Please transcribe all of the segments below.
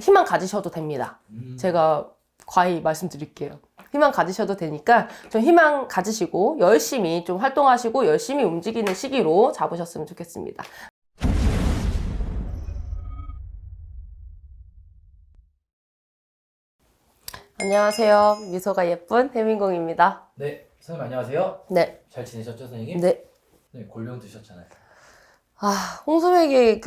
희망 가지셔도 됩니다. 제가 과히 말씀드릴게요. 희망 가지셔도 되니까 좀 희망 가지시고 열심히 좀 활동하시고 열심히 움직이는 시기로 잡으셨으면 좋겠습니다. 안녕하세요. 미소가 예쁜 해민공입니다. 네, 선생님 안녕하세요. 네. 잘 지내셨죠, 선생님? 네. 네, 골병 드셨잖아요. 홍수맥이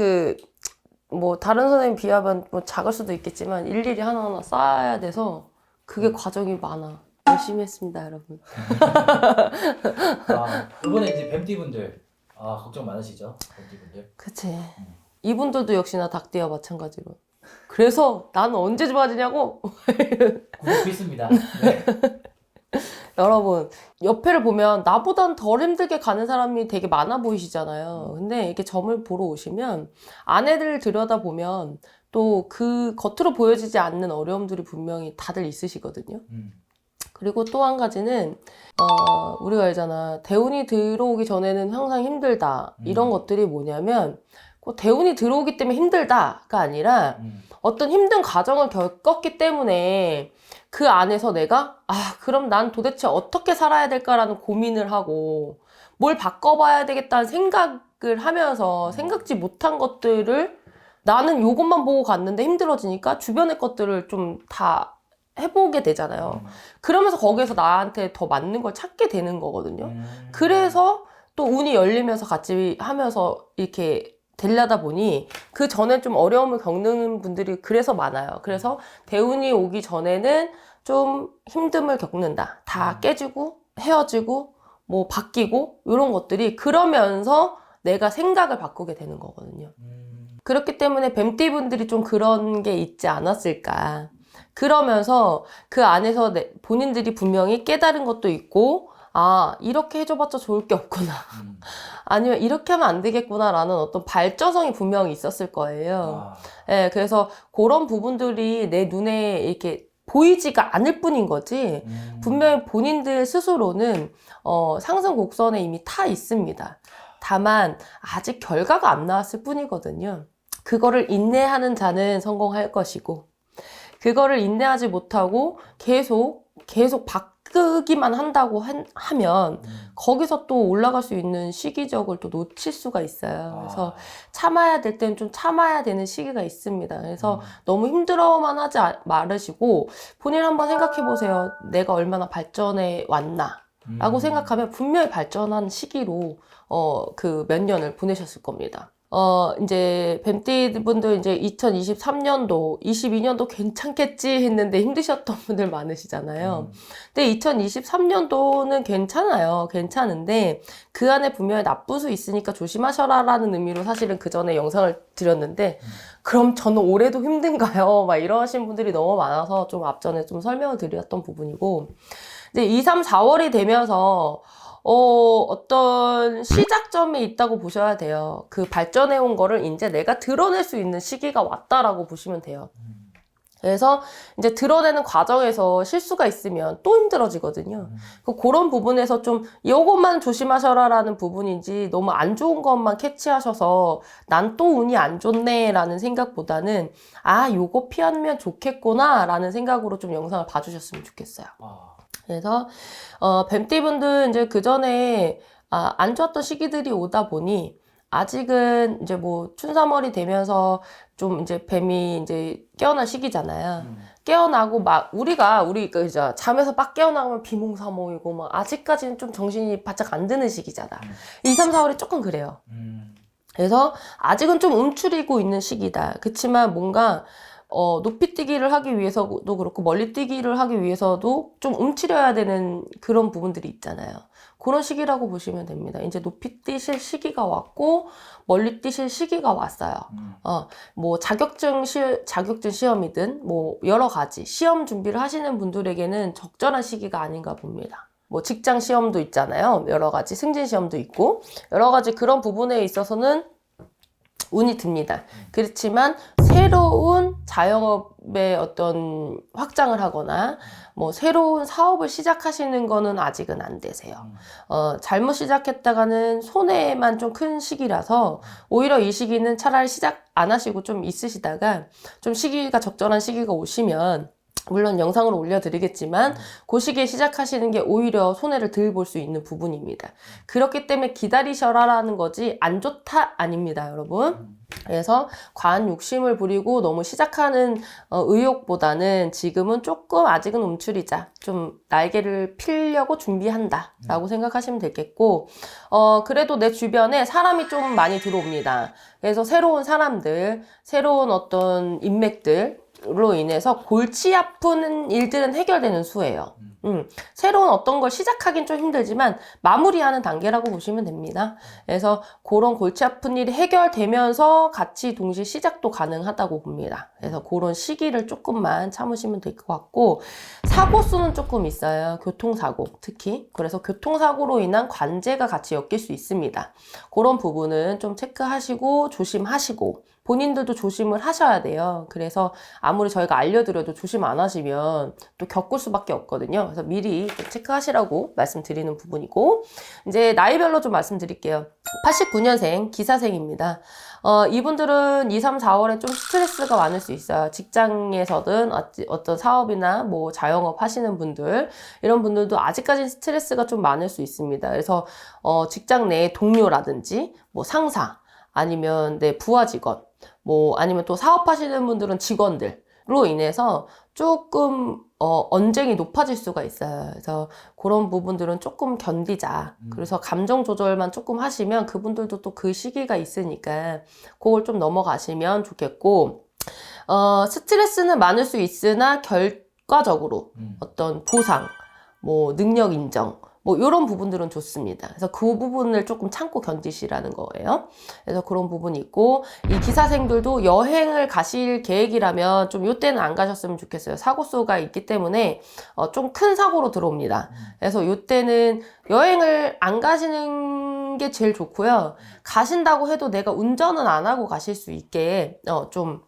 뭐 다른 선생님 비하면 뭐 작을 수도 있겠지만 일일이 하나하나 쌓아야 돼서 그게 과정이 많아. 열심히 했습니다, 여러분. 이번에 이제 뱀띠분들 걱정 많으시죠, 뱀띠분들. 그치. 이분들도 역시나 닭띠와 마찬가지로. 그래서 나는 언제 좋아지냐고. 구독 필수입니다. 네. 여러분, 옆에를 보면 나보단 덜 힘들게 가는 사람이 되게 많아 보이시잖아요. 근데 이렇게 점을 보러 오시면 안에를 들여다보면 또 그 겉으로 보여지지 않는 어려움들이 분명히 다들 있으시거든요. 그리고 또 한 가지는 우리가 알잖아. 대운이 들어오기 전에는 항상 힘들다. 이런 것들이 뭐냐면 꼭 대운이 들어오기 때문에 힘들다가 아니라 어떤 힘든 과정을 겪었기 때문에 그 안에서 내가 그럼 난 도대체 어떻게 살아야 될까라는 고민을 하고 뭘 바꿔봐야 되겠다는 생각을 하면서 생각지 못한 것들을 나는 요것만 보고 갔는데 힘들어지니까 주변의 것들을 좀 다 해보게 되잖아요. 그러면서 거기에서 나한테 더 맞는 걸 찾게 되는 거거든요. 그래서 또 운이 열리면서 같이 하면서 이렇게 되려다 보니 그 전에 좀 어려움을 겪는 분들이 그래서 많아요. 그래서 대운이 오기 전에는 좀 힘듦을 겪는다. 다 깨지고 헤어지고 뭐 바뀌고 이런 것들이 그러면서 내가 생각을 바꾸게 되는 거거든요. 그렇기 때문에 뱀띠 분들이 좀 그런 게 있지 않았을까. 그러면서 그 안에서 본인들이 분명히 깨달은 것도 있고 이렇게 해줘봤자 좋을 게 없구나. 아니면 이렇게 하면 안 되겠구나라는 어떤 발전성이 분명히 있었을 거예요. 네, 그래서 그런 부분들이 내 눈에 이렇게 보이지가 않을 뿐인 거지 분명히 본인들 스스로는 상승 곡선에 이미 타 있습니다. 다만 아직 결과가 안 나왔을 뿐이거든요. 그거를 인내하는 자는 성공할 것이고 그거를 인내하지 못하고 계속 바꾸기만 한다고 하면 거기서 또 올라갈 수 있는 시기적을 또 놓칠 수가 있어요. 그래서 참아야 될 때는 좀 참아야 되는 시기가 있습니다. 그래서 너무 힘들어만 하지 말으시고 본인 한번 생각해 보세요. 내가 얼마나 발전해 왔나 라고 생각하면 분명히 발전한 시기로 그 몇 년을 보내셨을 겁니다. 이제 뱀띠 분들 이제 2023년도, 22년도 괜찮겠지 했는데 힘드셨던 분들 많으시잖아요. 근데 2023년도는 괜찮아요. 괜찮은데 그 안에 분명히 나쁠 수 있으니까 조심하셔라라는 의미로 사실은 그 전에 영상을 드렸는데 그럼 저는 올해도 힘든가요? 막 이러신 분들이 너무 많아서 좀 앞전에 좀 설명을 드렸던 부분이고 이제 2, 3, 4월이 되면서 어떤 시작점이 있다고 보셔야 돼요. 그 발전해온 거를 이제 내가 드러낼 수 있는 시기가 왔다라고 보시면 돼요. 그래서 이제 드러내는 과정에서 실수가 있으면 또 힘들어지거든요. 그런 부분에서 좀 이것만 조심하셔라라는 부분인지 너무 안 좋은 것만 캐치하셔서 난 또 운이 안 좋네라는 생각보다는 요거 피하면 좋겠구나라는 생각으로 좀 영상을 봐주셨으면 좋겠어요. 그래서 뱀띠분들 이제 그 전에 안 좋았던 시기들이 오다 보니 아직은 이제 뭐 춘삼월이 되면서 좀 이제 뱀이 이제 깨어날 시기잖아요. 깨어나고 막 우리 이제 잠에서 빡 깨어나면 비몽사몽이고 막 아직까지는 좀 정신이 바짝 안 드는 시기잖아. 2, 3, 4월이 조금 그래요. 그래서 아직은 좀 움츠리고 있는 시기다. 그치만 뭔가 높이 뛰기를 하기 위해서도 그렇고 멀리 뛰기를 하기 위해서도 좀 움츠려야 되는 그런 부분들이 있잖아요. 그런 시기라고 보시면 됩니다. 이제 높이 뛰실 시기가 왔고 멀리 뛰실 시기가 왔어요. 뭐 자격증 시험이든 뭐 여러 가지 시험 준비를 하시는 분들에게는 적절한 시기가 아닌가 봅니다. 뭐 직장 시험도 있잖아요. 여러 가지 승진 시험도 있고 여러 가지 그런 부분에 있어서는 운이 듭니다. 그렇지만 새로운 자영업의 어떤 확장을 하거나 뭐 새로운 사업을 시작하시는 거는 아직은 안 되세요. 잘못 시작했다가는 손해만 좀 큰 시기라서 오히려 이 시기는 차라리 시작 안 하시고 좀 있으시다가 좀 시기가 적절한 시기가 오시면 물론 영상으로 올려드리겠지만 그 시기에 시작하시는 게 오히려 손해를 덜 볼 수 있는 부분입니다. 그렇기 때문에 기다리셔라라는 거지 안 좋다 아닙니다, 여러분. 그래서 과한 욕심을 부리고 너무 시작하는 의욕보다는 지금은 조금 아직은 움츠리자, 좀 날개를 피려고 준비한다 라고 생각하시면 되겠고, 그래도 내 주변에 사람이 좀 많이 들어옵니다. 그래서 새로운 사람들, 새로운 어떤 인맥들로 인해서 골치 아픈 일들은 해결되는 수예요. 새로운 어떤 걸 시작하긴 좀 힘들지만 마무리하는 단계라고 보시면 됩니다. 그래서 그런 골치 아픈 일이 해결되면서 같이 동시에 시작도 가능하다고 봅니다. 그래서 그런 시기를 조금만 참으시면 될 것 같고, 사고 수는 조금 있어요. 교통사고 특히. 그래서 교통사고로 인한 관제가 같이 엮일 수 있습니다. 그런 부분은 좀 체크하시고 조심하시고 본인들도 조심을 하셔야 돼요. 그래서 아무리 저희가 알려드려도 조심 안 하시면 또 겪을 수밖에 없거든요. 그래서 미리 좀 체크하시라고 말씀드리는 부분이고, 이제 나이별로 좀 말씀드릴게요. 89년생 기사생입니다. 이분들은 2, 3, 4월에 좀 스트레스가 많을 수 있어요. 직장에서든 어떤 사업이나 뭐 자영업 하시는 분들, 이런 분들도 아직까지 스트레스가 좀 많을 수 있습니다. 그래서 직장 내 동료라든지 뭐 상사, 아니면 내 부하 직원, 뭐 아니면 또 사업하시는 분들은 직원들로 인해서 조금 언쟁이 높아질 수가 있어요. 그래서 그런 부분들은 조금 견디자. 그래서 감정 조절만 조금 하시면 그분들도 또 그 시기가 있으니까 그걸 좀 넘어가시면 좋겠고, 스트레스는 많을 수 있으나 결과적으로 어떤 보상, 뭐 능력 인정, 뭐 이런 부분들은 좋습니다. 그래서 그 부분을 조금 참고 견디시라는 거예요. 그래서 그런 부분이 있고, 이 기사생들도 여행을 가실 계획이라면 좀 이때는 안 가셨으면 좋겠어요. 사고수가 있기 때문에 좀 큰 사고로 들어옵니다. 그래서 이때는 여행을 안 가시는 게 제일 좋고요. 가신다고 해도 내가 운전은 안 하고 가실 수 있게 좀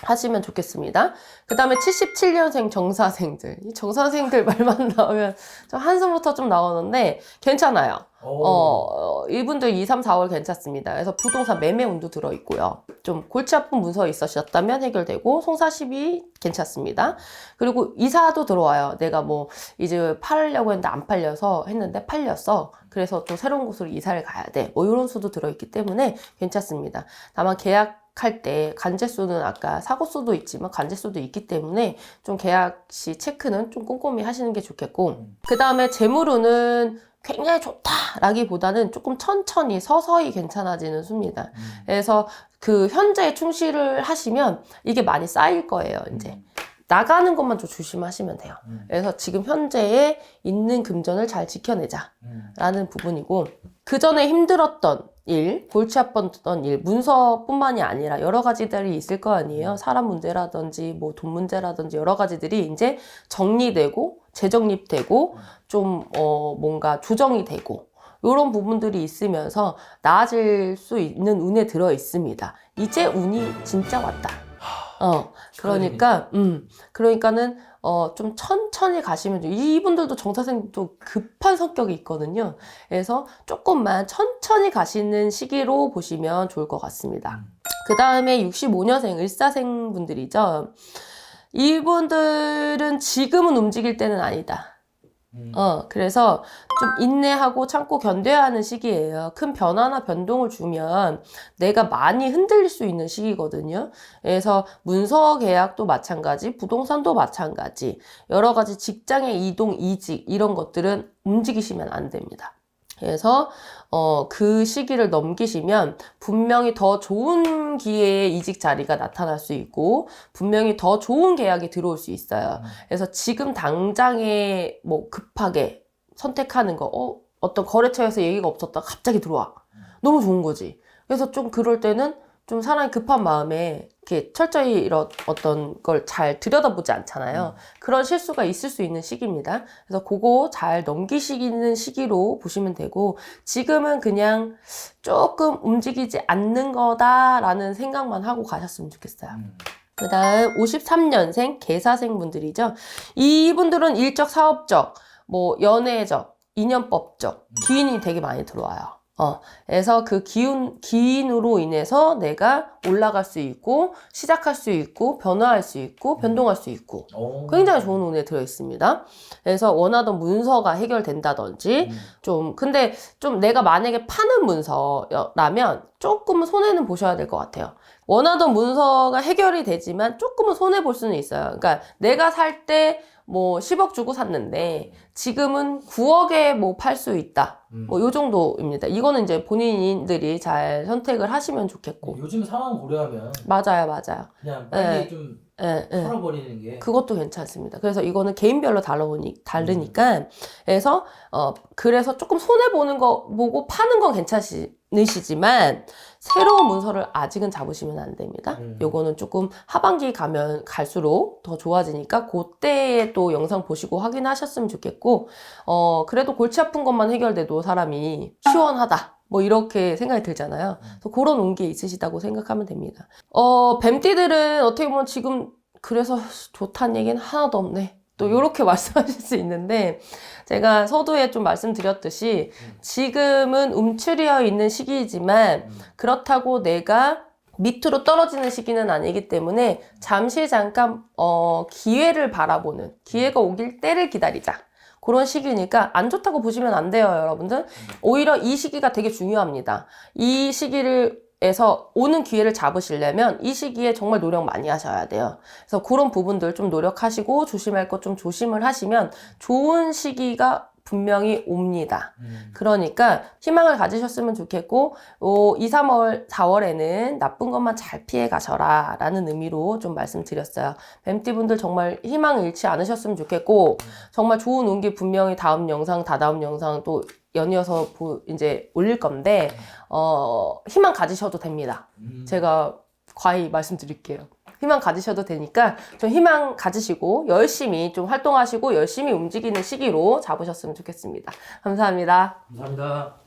하시면 좋겠습니다. 그 다음에 77년생 정사생들. 이 정사생들 말만 나오면 좀 한숨부터 좀 나오는데 괜찮아요. 이분들 2, 3, 4월 괜찮습니다. 그래서 부동산 매매 운도 들어있고요. 좀 골치 아픈 문서 있으셨다면 해결되고, 송사십이 괜찮습니다. 그리고 이사도 들어와요. 내가 뭐 이제 팔려고 했는데 안 팔려서 했는데 팔렸어. 그래서 또 새로운 곳으로 이사를 가야 돼. 뭐 이런 수도 들어있기 때문에 괜찮습니다. 다만 계약할 때 간제수는 아까 사고수도 있지만 간제수도 있기 때문에 좀 계약 시 체크는 좀 꼼꼼히 하시는 게 좋겠고, 그 다음에 재물운은 굉장히 좋다라기보다는 조금 천천히 서서히 괜찮아지는 수입니다. 그래서 그 현재에 충실을 하시면 이게 많이 쌓일 거예요. 이제 나가는 것만 좀 조심하시면 돼요. 그래서 지금 현재에 있는 금전을 잘 지켜내자라는 부분이고, 그 전에 힘들었던 일, 골치 아팠던 일, 문서뿐만이 아니라 여러 가지들이 있을 거 아니에요. 사람 문제라든지 뭐 돈 문제라든지 여러 가지들이 이제 정리되고 재정립되고 좀 뭔가 조정이 되고 이런 부분들이 있으면서 나아질 수 있는 운에 들어 있습니다. 이제 운이 진짜 왔다. 그러니까는 좀 천천히 가시면 돼요. 이분들도 정사생도 급한 성격이 있거든요. 그래서 조금만 천천히 가시는 시기로 보시면 좋을 것 같습니다. 그 다음에 65년생 을사생 분들이죠. 이분들은 지금은 움직일 때는 아니다. 그래서 좀 인내하고 참고 견뎌야 하는 시기예요. 큰 변화나 변동을 주면 내가 많이 흔들릴 수 있는 시기거든요. 그래서 문서 계약도 마찬가지, 부동산도 마찬가지, 여러 가지 직장의 이동, 이직 이런 것들은 움직이시면 안 됩니다. 그래서 그 시기를 넘기시면 분명히 더 좋은 기회의 이직 자리가 나타날 수 있고 분명히 더 좋은 계약이 들어올 수 있어요. 그래서 지금 당장에 뭐 급하게 선택하는 거, 어떤 거래처에서 얘기가 없었다 갑자기 들어와. 너무 좋은 거지. 그래서 좀 그럴 때는 좀 사람이 급한 마음에 이렇게 철저히 이런 어떤 걸 잘 들여다보지 않잖아요. 그런 실수가 있을 수 있는 시기입니다. 그래서 그거 잘 넘기시는 시기로 보시면 되고, 지금은 그냥 조금 움직이지 않는 거다라는 생각만 하고 가셨으면 좋겠어요. 그 다음 53년생 개사생 분들이죠. 이분들은 일적, 사업적, 뭐 연애적, 인연법적 기운이 되게 많이 들어와요. 그래서 그 기인으로 인해서 내가 올라갈 수 있고, 시작할 수 있고, 변화할 수 있고, 변동할 수 있고. 굉장히 좋은 운에 들어있습니다. 그래서 원하던 문서가 해결된다든지, 근데 좀 내가 만약에 파는 문서라면 조금은 손해는 보셔야 될 것 같아요. 원하던 문서가 해결이 되지만 조금은 손해볼 수는 있어요. 그러니까 내가 살 때 뭐 10억 주고 샀는데 지금은 9억에 뭐 팔 수 있다. 뭐 요 정도입니다. 이거는 이제 본인들이 잘 선택을 하시면 좋겠고. 요즘 상황 고려하면 맞아요. 그냥 빨리 좀 털어버리는 게 그것도 괜찮습니다. 그래서 이거는 개인별로 다르니까 그래서 조금 손해 보는 거 보고 파는 건 괜찮으시지만 새로운 문서를 아직은 잡으시면 안 됩니다. 요거는 조금 하반기 가면 갈수록 더 좋아지니까 그때에 또 영상 보시고 확인하셨으면 좋겠고, 그래도 골치 아픈 것만 해결돼도 사람이 시원하다. 뭐 이렇게 생각이 들잖아요. 그래서 그런 운기 있으시다고 생각하면 됩니다. 뱀띠들은 어떻게 보면 지금 그래서 좋다는 얘기는 하나도 없네. 또 이렇게 말씀하실 수 있는데, 제가 서두에 좀 말씀드렸듯이 지금은 움츠려 있는 시기이지만 그렇다고 내가 밑으로 떨어지는 시기는 아니기 때문에 잠시 잠깐 기회를 바라보는, 기회가 오길 때를 기다리자. 그런 시기니까 안 좋다고 보시면 안 돼요, 여러분들. 오히려 이 시기가 되게 중요합니다. 이 시기에서 오는 기회를 잡으시려면 이 시기에 정말 노력 많이 하셔야 돼요. 그래서 그런 부분들 좀 노력하시고 조심할 것 좀 조심을 하시면 좋은 시기가 분명히 옵니다. 그러니까 희망을 가지셨으면 좋겠고, 2, 3월, 4월에는 나쁜 것만 잘 피해 가셔라 라는 의미로 좀 말씀드렸어요. 뱀띠분들 정말 희망을 잃지 않으셨으면 좋겠고, 정말 좋은 운기 분명히 다음 영상, 다다음 영상 또 연이어서 이제 올릴 건데, 희망 가지셔도 됩니다. 제가 과히 말씀드릴게요. 희망 가지셔도 되니까 좀 희망 가지시고 열심히 좀 활동하시고 열심히 움직이는 시기로 잡으셨으면 좋겠습니다. 감사합니다. 감사합니다.